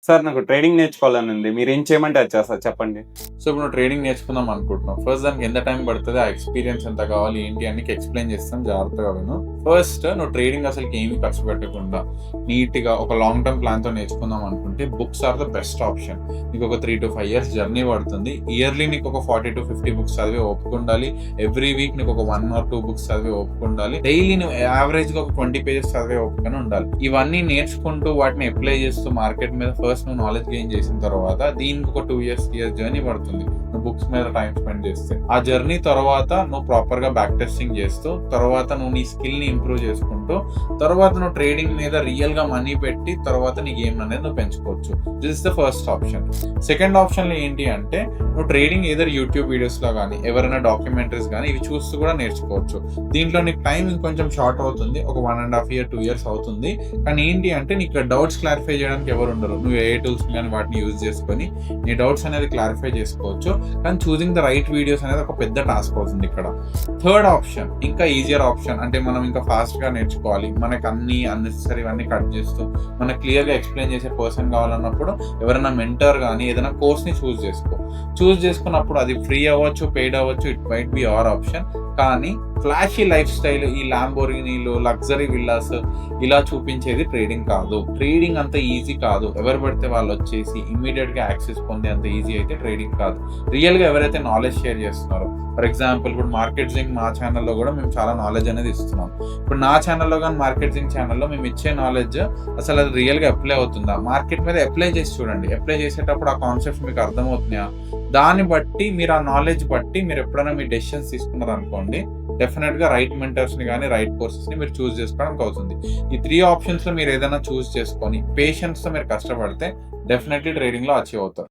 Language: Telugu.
సార్ నాకు ట్రేడింగ్ నేర్చుకోవాలని ఉంది. మీరేం చేయమంటే అది చేస్తా చెప్పండి. సో ఇప్పుడు నువ్వు ట్రేడింగ్ నేర్చుకుందాం అనుకుంటున్నావు. ఫస్ట్ దానికి ఎంత టైం పడుతది? ఆ ఎక్స్‌పీరియన్స్ ఎంత కావాలి? ఏంటి అని నీకు ఎక్స్‌ప్లెయిన్ చేస్తాను, జాగ్రత్తగా విను. ఫస్ట్ నువ్వు ట్రేడింగ్ అసలుకి ఏమి ఖర్చు పెట్టకుండా నీట్‌గా ఒక లాంగ్ టర్మ్ ప్లాన్‌తో నేర్చుకుందాం అనుకుంటే books are the best option. నీకు ఒక 3-5 ఇయర్స్ జర్నీ పడుతుంది. ఇయర్లీ నీకు ఒక 40-50 బుక్స్ చదివే ఓపిక ఉండాలి. ఎవ్రీ వీక్ నీకు ఒక 1 ఆర్ 2 బుక్స్ చదివే ఓపిక ఉండాలి. డైలీ నువ్వు యావరేజ్‌గా ఒక 20 పేజెస్ చదివే ఓపిక ఉండాలి. ఇవన్నీ నేర్చుకుంటూ వాటిని అప్లై చేస్తూ మార్కెట్ మీద ఫస్ట్ నువ్వు నాలెడ్జ్ గెయిన్ చేసిన తర్వాత దీనికి ఒక 2 ఇయర్స్, 3 ఇయర్స్ జర్నీ పడుతుంది. నువ్వు బుక్స్ మీద టైం స్పెండ్ చేస్తే ఆ జర్నీ తర్వాత నువ్వు ప్రాపర్ గా బ్యాక్ టెస్టింగ్ చేస్తూ తర్వాత నువ్వు నీ స్కిల్ ని ఇంప్రూవ్ చేసుకుంటూ తర్వాత నువ్వు ట్రేడింగ్ మీద రియల్ గా మనీ పెట్టి తర్వాత నీ గేమ్ అనేది నువ్వు పెంచుకోవచ్చు. This is the first option. Second option లో ఏంటి అంటే నువ్వు ట్రేడింగ్ ఏదర్ యూట్యూబ్ వీడియోస్ లో కానీ ఎవరైనా డాక్యుమెంటరీస్ కానీ ఇవి చూస్తూ కూడా నేర్చుకోవచ్చు. దీంట్లో నీకు టైం ఇంకొంచెం షార్ట్ అవుతుంది, ఒక 1.5 ఇయర్ 2 ఇయర్స్ అవుతుంది. కానీ ఏంటి అంటే నీకు డౌట్స్ క్లారిఫై చేయడానికి ఎవరు ఉండరు. నువ్వు ఏ టూల్స్ కానీ వాటిని యూజ్ చేసుకొని నీ డౌట్స్ అనేది క్లారిఫై చేసుకోవచ్చు. కానీ చూసింగ్ ద రైట్ వీడియోస్ అనేది ఒక పెద్ద టాస్క్ అవుతుంది ఇక్కడ. థర్డ్ ఆప్షన్ ఇంకా ఈజియర్ ఆప్షన్, అంటే మనం ఇంకా ఫాస్ట్ గా నేర్చుకోవాలి, మనకు అన్ని అన్నెసెసరీ అన్ని కట్ చేస్తూ మనకు క్లియర్ గా ఎక్స్ప్లెయిన్ చేసే పర్సన్ కావాలన్నప్పుడు ఎవరైనా మెంటర్ కానీ ఏదైనా కోర్స్ ని చూస్ చేసుకున్నప్పుడు అది ఫ్రీ అవ్వచ్చు, పెయిడ్ అవ్వచ్చు, it might be our option. కానీ ఫ్లాషీ లైఫ్ స్టైల్, ఈ ల్యాంబోర్గినీలు, లగ్జరీ విల్లాస్ ఇలా చూపించేది ట్రేడింగ్ కాదు. ట్రేడింగ్ అంత ఈజీ కాదు. ఎవరు పడితే వాళ్ళు వచ్చేసి ఇమీడియట్ గా యాక్సెస్ పొందే అంత ఈజీ అయితే ట్రేడింగ్ కాదు. రియల్ గా ఎవరైతే నాలెడ్జ్ షేర్ చేస్తున్నారో, ఫర్ ఎగ్జాంపుల్ ఇప్పుడు మార్కెట్ జింగ్ మా ఛానల్లో కూడా మేము చాలా నాలెడ్జ్ అనేది ఇస్తున్నాం. ఇప్పుడు నా ఛానల్లో కానీ మార్కెట్ జింగ్ ఛానల్లో మేము ఇచ్చే నాలెడ్జ్ అసలు అది రియల్ గా అప్లై అవుతుందా? మార్కెట్ మీద అప్లై చేసి చూడండి. అప్లై చేసేటప్పుడు ఆ కాన్సెప్ట్స్ మీకు అర్థమవుతున్నాయా? దాన్ని బట్టి మీరు ఆ నాలెడ్జ్ బట్టి మీరు ఎప్పుడైనా మీ డెసిషన్స్ తీసుకున్నారు అనుకోండి, డెఫినెట్ గా రైట్ మెంటర్స్ ని కానీ రైట్ కోర్సెస్ ని మీరు చూస్ చేసుకోవడానికి అవుతుంది. ఈ 3 ఆప్షన్స్ లో మీరు ఏదైనా చూస్ చేసుకొని పేషెన్స్ తో మీరు కష్టపడితే డెఫినెట్లీ ట్రేడింగ్ లో అచీవ్ అవుతారు.